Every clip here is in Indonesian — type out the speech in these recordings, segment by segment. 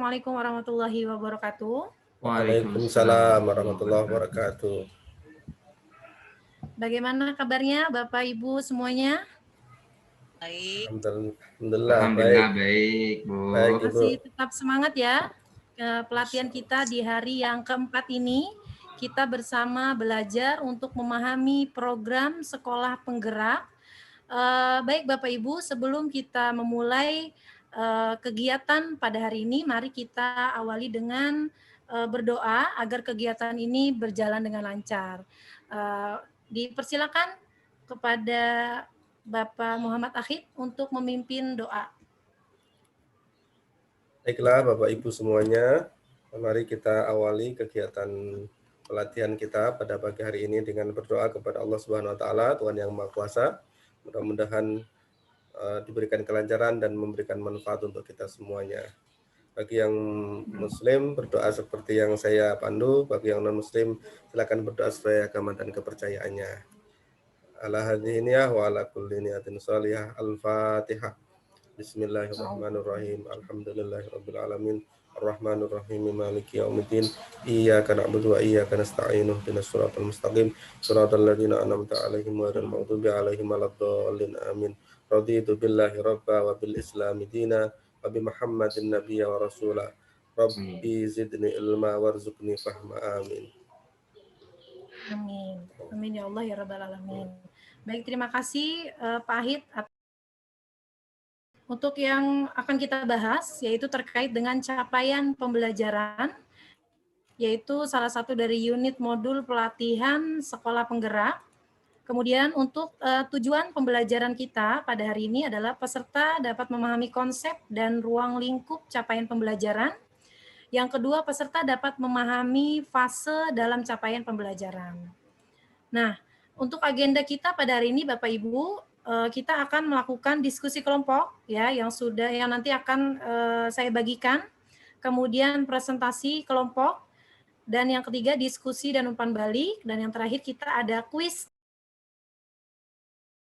Assalamualaikum warahmatullahi wabarakatuh. Waalaikumsalam warahmatullahi wabarakatuh. Bagaimana kabarnya Bapak Ibu semuanya? Baik. Alhamdulillah Alhamdulillah baik. baik, Bu. Baik, Ibu. Masih tetap semangat ya pelatihan kita di hari yang keempat ini. Kita bersama belajar untuk memahami program sekolah penggerak. Baik Bapak Ibu, sebelum kita memulai kegiatan pada hari ini, mari kita awali dengan berdoa agar kegiatan ini berjalan dengan lancar. Dipersilakan kepada Bapak Muhammad Akhid untuk memimpin doa. Baiklah Bapak Ibu semuanya, mari kita awali kegiatan pelatihan kita pada pagi hari ini dengan berdoa kepada Allah Subhanahu wa taala, Tuhan yang Maha Kuasa. Mudah-mudahan diberikan kelancaran dan memberikan manfaat untuk kita semuanya. Bagi yang muslim berdoa seperti yang saya pandu, bagi yang non muslim silakan berdoa sesuai agama dan kepercayaannya. Ala hadiniyah wa ala kulli niyatin shalihah. Al-Fatihah. Bismillahirrahmanirrahim. Alhamdulillahirabbil alamin. Ar-Rahmanir Rahim. Maliki yaumiddin. Iyyaka na'budu wa iyyaka nasta'in. Ihdinas siratal mustaqim. Shiratal ladzina an'amta 'alaihim ghairil maghdubi 'alaihim waladdallin. Amin. Raditu billahi rabba wa bil islami dina wa bi Muhammadin nabiyya wa rasula. Rabbi zidni ilma warzuqni fahma. Amin. Amin. Amin ya Allah ya rabbal alamin. Baik, terima kasih Pak Ahid. Untuk yang akan kita bahas yaitu terkait dengan capaian pembelajaran, yaitu salah satu dari unit modul pelatihan sekolah penggerak. Kemudian untuk tujuan pembelajaran kita pada hari ini adalah peserta dapat memahami konsep dan ruang lingkup capaian pembelajaran. Yang kedua, peserta dapat memahami fase dalam capaian pembelajaran. Nah, untuk agenda kita pada hari ini Bapak Ibu, kita akan melakukan diskusi kelompok ya yang nanti akan saya bagikan, kemudian presentasi kelompok, dan yang ketiga diskusi dan umpan balik, dan yang terakhir kita ada kuis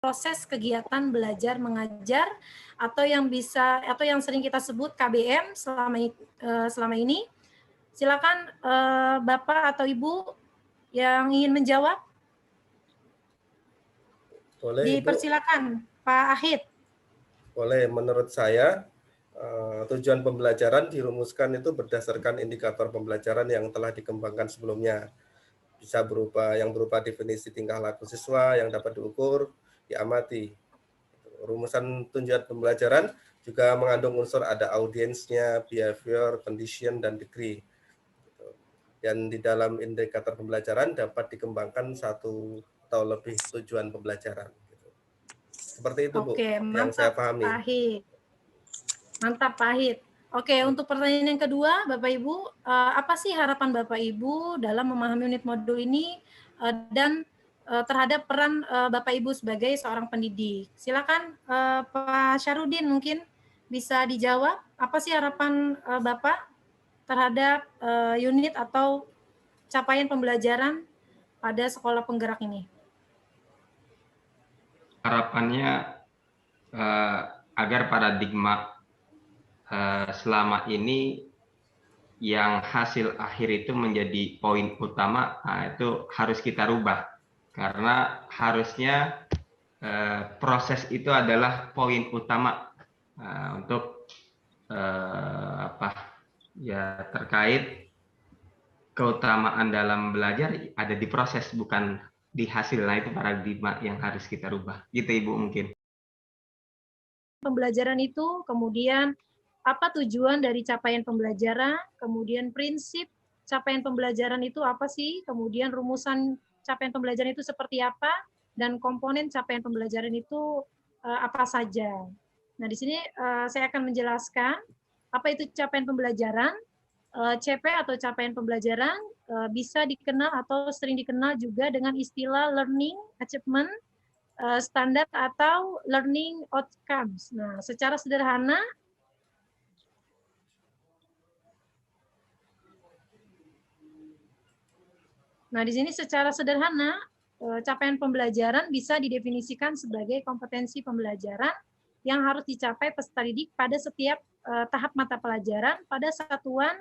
proses kegiatan belajar mengajar atau yang sering kita sebut KBM selama ini. Silakan Bapak atau Ibu yang ingin menjawab. Boleh, dipersilakan Ibu. Pak Ahid. Boleh, menurut saya tujuan pembelajaran dirumuskan itu berdasarkan indikator pembelajaran yang telah dikembangkan sebelumnya. Bisa berupa definisi tingkah laku siswa yang dapat diukur, diamati. Rumusan tujuan pembelajaran juga mengandung unsur ada audiensnya, behavior, condition, dan degree. Dan di dalam indikator pembelajaran dapat dikembangkan satu atau lebih tujuan pembelajaran. Seperti itu, Bu, yang saya pahami. Pak Ahid. Mantap, Pak Ahid. Oke, untuk pertanyaan yang kedua, Bapak Ibu, apa sih harapan Bapak Ibu dalam memahami unit modul ini dan terhadap peran Bapak Ibu sebagai seorang pendidik? Silakan Pak Syarudin mungkin bisa dijawab. Apa sih harapan Bapak terhadap unit atau capaian pembelajaran pada sekolah penggerak ini? Harapannya agar paradigma selama ini yang hasil akhir itu menjadi poin utama, itu harus kita rubah. Karena harusnya proses itu adalah poin utama untuk terkait keutamaan dalam belajar ada di proses, bukan di hasil. Nah, itu paradigma yang harus kita rubah. Gitu Ibu mungkin. Pembelajaran itu, kemudian apa tujuan dari capaian pembelajaran, kemudian prinsip capaian pembelajaran itu apa sih, kemudian rumusan capaian pembelajaran itu seperti apa, dan komponen capaian pembelajaran itu apa saja. Nah, di sini saya akan menjelaskan apa itu capaian pembelajaran. CP atau capaian pembelajaran bisa dikenal atau sering dikenal juga dengan istilah learning achievement standar atau learning outcomes. Nah, secara sederhana di sini secara sederhana capaian pembelajaran bisa didefinisikan sebagai kompetensi pembelajaran yang harus dicapai peserta didik pada setiap tahap mata pelajaran pada satuan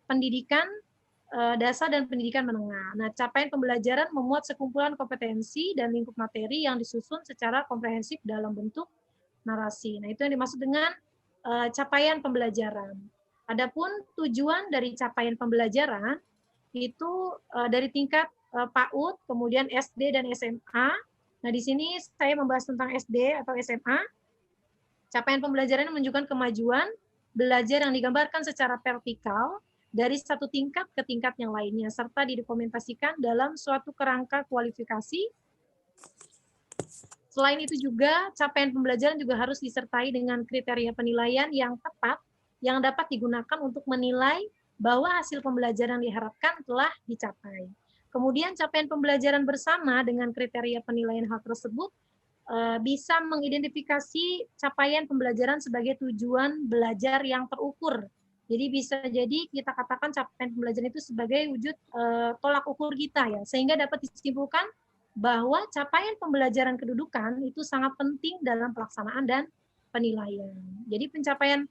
pendidikan dasar dan pendidikan menengah. Nah, capaian pembelajaran memuat sekumpulan kompetensi dan lingkup materi yang disusun secara komprehensif dalam bentuk narasi. Nah, itu yang dimaksud dengan capaian pembelajaran. Adapun tujuan dari capaian pembelajaran itu dari tingkat PAUD, kemudian SD dan SMA. Nah, di sini saya membahas tentang SD atau SMA. Capaian pembelajaran menunjukkan kemajuan belajar yang digambarkan secara vertikal dari satu tingkat ke tingkat yang lainnya, serta didokumentasikan dalam suatu kerangka kualifikasi. Selain itu juga, capaian pembelajaran juga harus disertai dengan kriteria penilaian yang tepat, yang dapat digunakan untuk menilai bahwa hasil pembelajaran diharapkan telah dicapai. Kemudian capaian pembelajaran bersama dengan kriteria penilaian hal tersebut bisa mengidentifikasi capaian pembelajaran sebagai tujuan belajar yang terukur. Jadi bisa jadi kita katakan capaian pembelajaran itu sebagai wujud tolak ukur kita ya, sehingga dapat disimpulkan bahwa capaian pembelajaran kedudukan itu sangat penting dalam pelaksanaan dan penilaian. Jadi pencapaian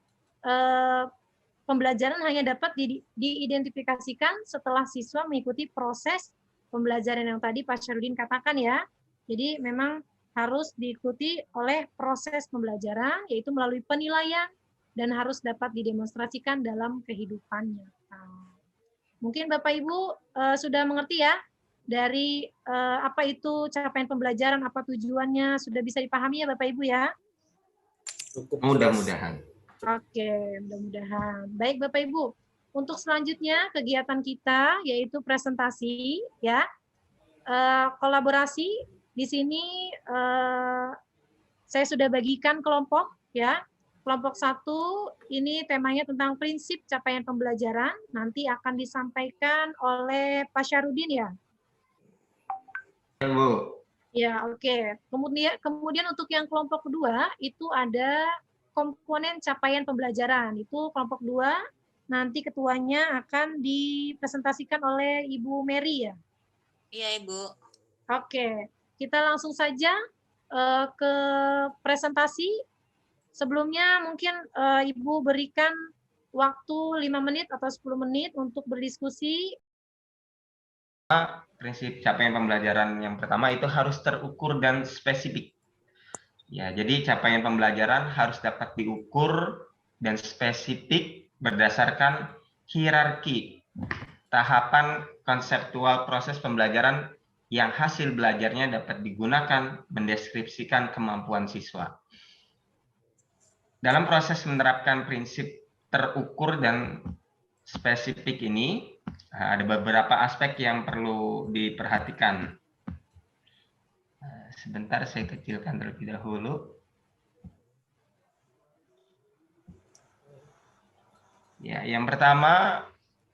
pembelajaran hanya dapat diidentifikasikan setelah siswa mengikuti proses pembelajaran yang tadi Pak Syarudin katakan ya. Jadi memang harus diikuti oleh proses pembelajaran, yaitu melalui penilaian, dan harus dapat didemonstrasikan dalam kehidupan nyata. Mungkin Bapak Ibu sudah mengerti ya, dari apa itu capaian pembelajaran, apa tujuannya, sudah bisa dipahami ya Bapak Ibu ya? Cukup. Mudah-mudahan. Oke, mudah-mudahan. Baik Bapak Ibu, untuk selanjutnya kegiatan kita yaitu presentasi ya, kolaborasi. Di sini saya sudah bagikan kelompok ya. Kelompok 1 ini temanya tentang prinsip capaian pembelajaran, nanti akan disampaikan oleh Pak Syarudin ya. Ya, Bu. Ya, oke. Kemudian untuk yang kelompok kedua itu ada komponen capaian pembelajaran. Itu kelompok 2, nanti ketuanya akan dipresentasikan oleh Ibu Mary ya. Iya, Ibu. Oke, kita langsung saja ke presentasi. Sebelumnya mungkin Ibu berikan waktu 5 menit atau 10 menit untuk berdiskusi. Prinsip capaian pembelajaran yang pertama itu harus terukur dan spesifik. Ya, jadi capaian pembelajaran harus dapat diukur dan spesifik berdasarkan hierarki tahapan konseptual proses pembelajaran yang hasil belajarnya dapat digunakan mendeskripsikan kemampuan siswa. Dalam proses menerapkan prinsip terukur dan spesifik ini, ada beberapa aspek yang perlu diperhatikan. Sebentar, saya kecilkan terlebih dahulu. Ya, yang pertama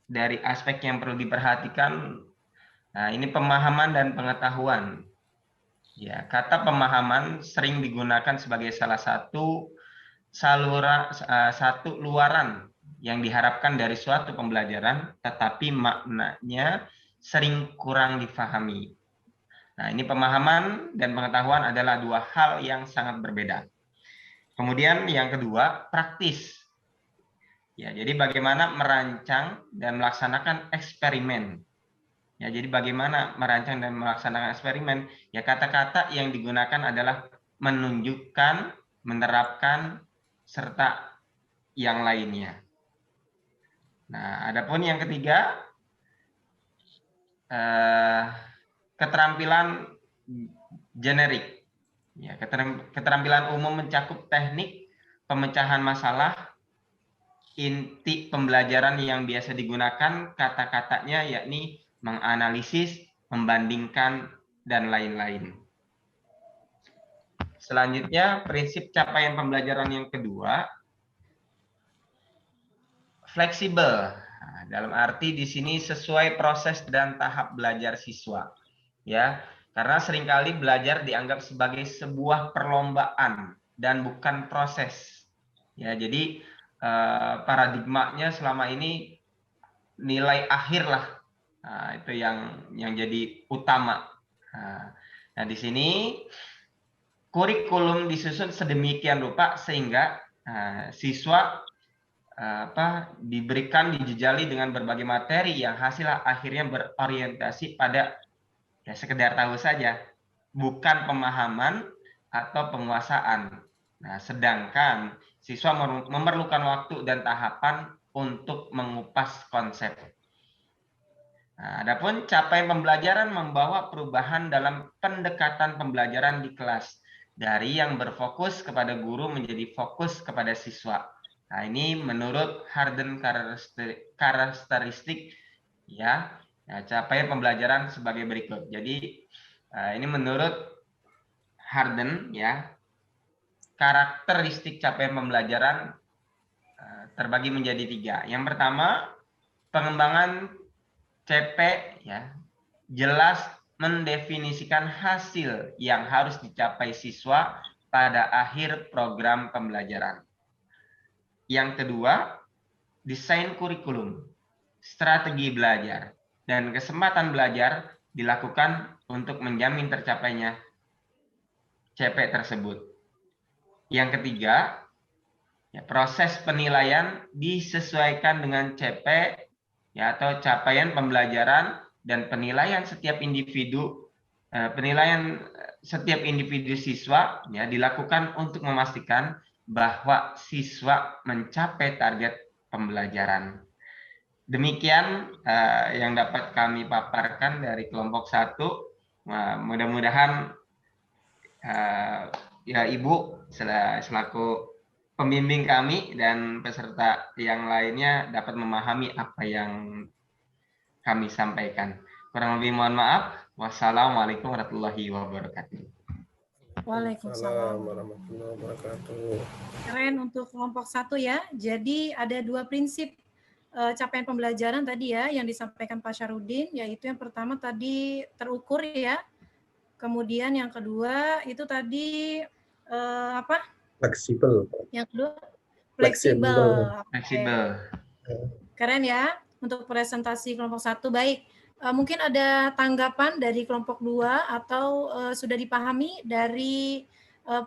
dari aspek yang perlu diperhatikan, ini pemahaman dan pengetahuan. Ya, kata pemahaman sering digunakan sebagai salah satu luaran yang diharapkan dari suatu pembelajaran, tetapi maknanya sering kurang difahami. Nah, ini pemahaman dan pengetahuan adalah dua hal yang sangat berbeda. Kemudian yang kedua, praktis. Ya, jadi bagaimana merancang dan melaksanakan eksperimen. Ya, jadi bagaimana merancang dan melaksanakan eksperimen? Ya, kata-kata yang digunakan adalah menunjukkan, menerapkan, serta yang lainnya. Nah, adapun yang ketiga, keterampilan generik. Ya, keterampilan umum mencakup teknik pemecahan masalah, inti pembelajaran yang biasa digunakan, kata-katanya yakni menganalisis, membandingkan, dan lain-lain. Selanjutnya, prinsip capaian pembelajaran yang kedua, fleksibel. Nah, dalam arti di sini sesuai proses dan tahap belajar siswa. Ya, karena seringkali belajar dianggap sebagai sebuah perlombaan dan bukan proses. Ya, jadi paradigmanya selama ini nilai akhir lah. Nah, itu yang jadi utama. Nah, di sini kurikulum disusun sedemikian rupa sehingga siswa diberikan, dijejali dengan berbagai materi yang hasil akhirnya berorientasi pada ya sekedar tahu saja, bukan pemahaman atau penguasaan. Nah, sedangkan siswa memerlukan waktu dan tahapan untuk mengupas konsep. Nah, adapun capaian pembelajaran membawa perubahan dalam pendekatan pembelajaran di kelas dari yang berfokus kepada guru menjadi fokus kepada siswa. Nah, ini menurut Harden karakteristik ya, capaian pembelajaran sebagai berikut. Jadi ini menurut Harden ya, karakteristik capaian pembelajaran terbagi menjadi 3. Yang pertama, pengembangan CP ya, jelas mendefinisikan hasil yang harus dicapai siswa pada akhir program pembelajaran. Yang kedua, desain kurikulum, strategi belajar, dan kesempatan belajar dilakukan untuk menjamin tercapainya CP tersebut. Yang ketiga, ya, proses penilaian disesuaikan dengan CP ya, atau capaian pembelajaran, dan penilaian setiap individu siswa ya dilakukan untuk memastikan bahwa siswa mencapai target pembelajaran. Demikian yang dapat kami paparkan dari kelompok 1. Mudah-mudahan ya Ibu selaku pembimbing kami dan peserta yang lainnya dapat memahami apa yang kami sampaikan. Kurang lebih mohon maaf. Wassalamualaikum warahmatullahi wabarakatuh. Waalaikumsalam warahmatullahi wabarakatuh. Keren untuk kelompok 1 ya. Jadi ada 2 prinsip capaian pembelajaran tadi ya yang disampaikan Pak Syarudin, yaitu yang pertama tadi terukur ya. Kemudian yang kedua itu tadi Fleksibel. Yang kedua fleksibel. Fleksibel. Keren ya untuk presentasi kelompok 1. Baik. Mungkin ada tanggapan dari kelompok 2 atau sudah dipahami dari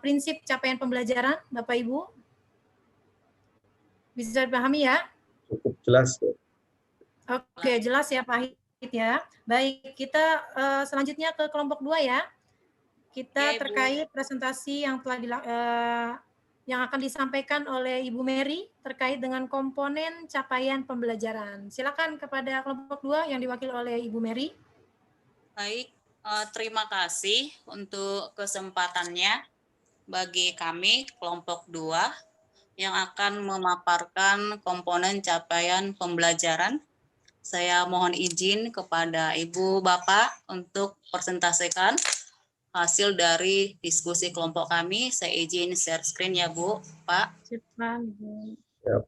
prinsip capaian pembelajaran, Bapak Ibu? Bisa dipahami ya? Cukup jelas. Oke, jelas ya Pak Hid ya. Baik, kita selanjutnya ke kelompok 2 ya. Kita terkait presentasi yang telah yang akan disampaikan oleh Ibu Mary terkait dengan komponen capaian pembelajaran. Silakan kepada kelompok 2 yang diwakili oleh Ibu Mary. Baik, terima kasih untuk kesempatannya bagi kami kelompok 2 yang akan memaparkan komponen capaian pembelajaran. Saya mohon izin kepada Ibu Bapak untuk presentasikan hasil dari diskusi kelompok kami. Saya izin share screen ya Bu, Pak. Silakan, Bu. Yep.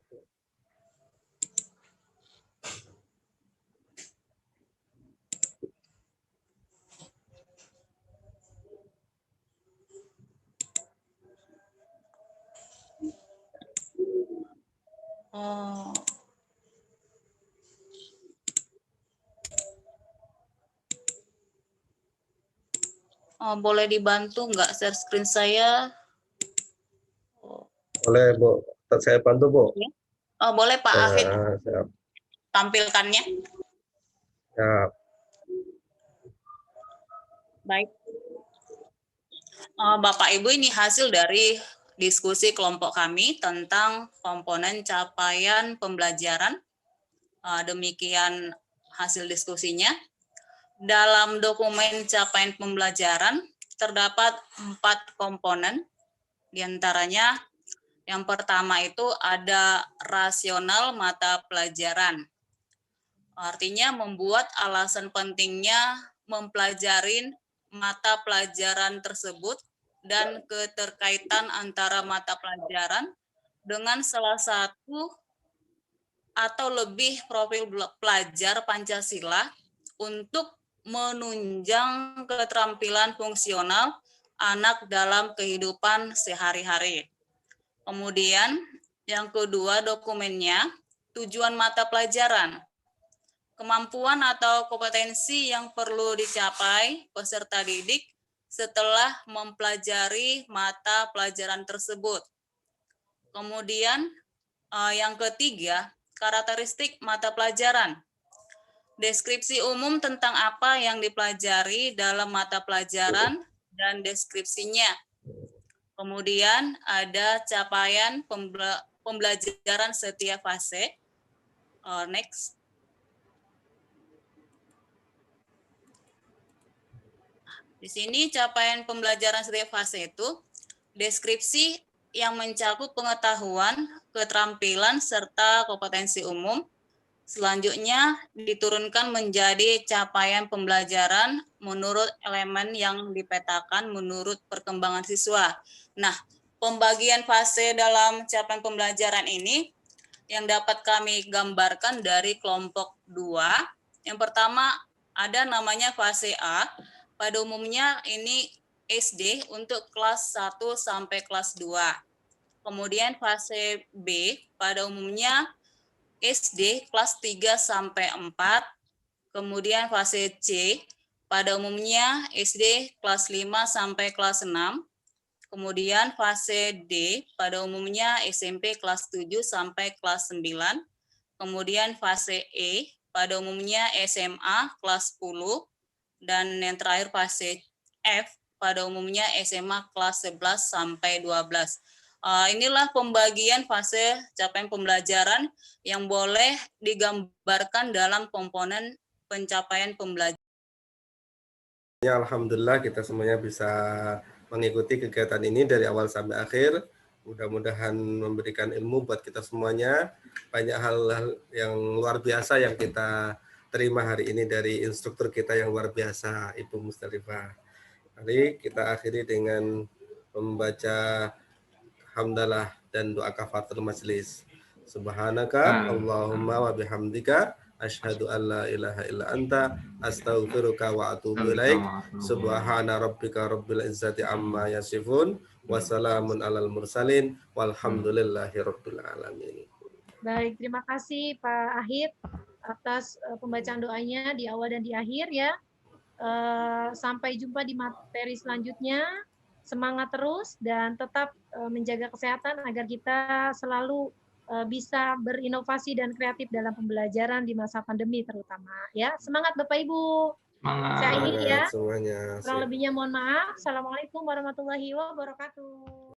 Boleh dibantu nggak share screen saya? Boleh, Bu. Saya bantu, Bu. Boleh Pak Ahid Siap. tampilkannya. Siap. Baik. Bapak Ibu, ini hasil dari diskusi kelompok kami tentang komponen capaian pembelajaran. Demikian hasil diskusinya. Dalam dokumen capaian pembelajaran terdapat 4 komponen. Di antaranya yang pertama itu ada rasional mata pelajaran. Artinya membuat alasan pentingnya mempelajari mata pelajaran tersebut dan keterkaitan antara mata pelajaran dengan salah satu atau lebih profil pelajar Pancasila untuk menunjang keterampilan fungsional anak dalam kehidupan sehari-hari. Kemudian yang kedua dokumennya, tujuan mata pelajaran. Kemampuan atau kompetensi yang perlu dicapai peserta didik setelah mempelajari mata pelajaran tersebut. Kemudian Yang ketiga, karakteristik mata pelajaran. Deskripsi umum tentang apa yang dipelajari dalam mata pelajaran dan deskripsinya. Kemudian ada capaian pembelajaran setiap fase. Next. Di sini capaian pembelajaran setiap fase itu deskripsi yang mencakup pengetahuan, keterampilan, serta kompetensi umum. Selanjutnya diturunkan menjadi capaian pembelajaran menurut elemen yang dipetakan menurut perkembangan siswa. Nah, pembagian fase dalam capaian pembelajaran ini yang dapat kami gambarkan dari kelompok 2. Yang pertama ada namanya fase A. Pada umumnya ini SD untuk kelas 1 sampai kelas 2. Kemudian fase B pada umumnya SD kelas 3 sampai 4. Kemudian fase C pada umumnya SD kelas 5 sampai kelas 6. Kemudian fase D pada umumnya SMP kelas 7 sampai kelas 9. Kemudian fase E pada umumnya SMA kelas 10. Dan yang terakhir fase F pada umumnya SMA kelas 11 sampai 12. Inilah pembagian fase capaian pembelajaran yang boleh digambarkan dalam komponen pencapaian pembelajaran. Alhamdulillah kita semuanya bisa mengikuti kegiatan ini dari awal sampai akhir. Mudah-mudahan memberikan ilmu buat kita semuanya. Banyak hal-hal yang luar biasa yang kita terima hari ini dari instruktur kita yang luar biasa, Ibu Mustalifah. Mari kita akhiri dengan membaca hamdalah dan doa kafaratul majelis. Subhanaka Allahumma wa bihamdika asyhadu an la ilaha illa anta astaghfiruka wa atubu ilaik. Subhana rabbika rabbil izzati amma yasifun wa salamun alal mursalin walhamdulillahi rabbil alamin. Baik, terima kasih Pak Ahid atas pembacaan doanya di awal dan di akhir ya. Sampai jumpa di materi selanjutnya. Semangat terus dan tetap menjaga kesehatan agar kita selalu bisa berinovasi dan kreatif dalam pembelajaran di masa pandemi terutama ya. Semangat Bapak Ibu. Saya akhiri ya. Semuanya. Kurang lebihnya mohon maaf. Assalamualaikum warahmatullahi wabarakatuh.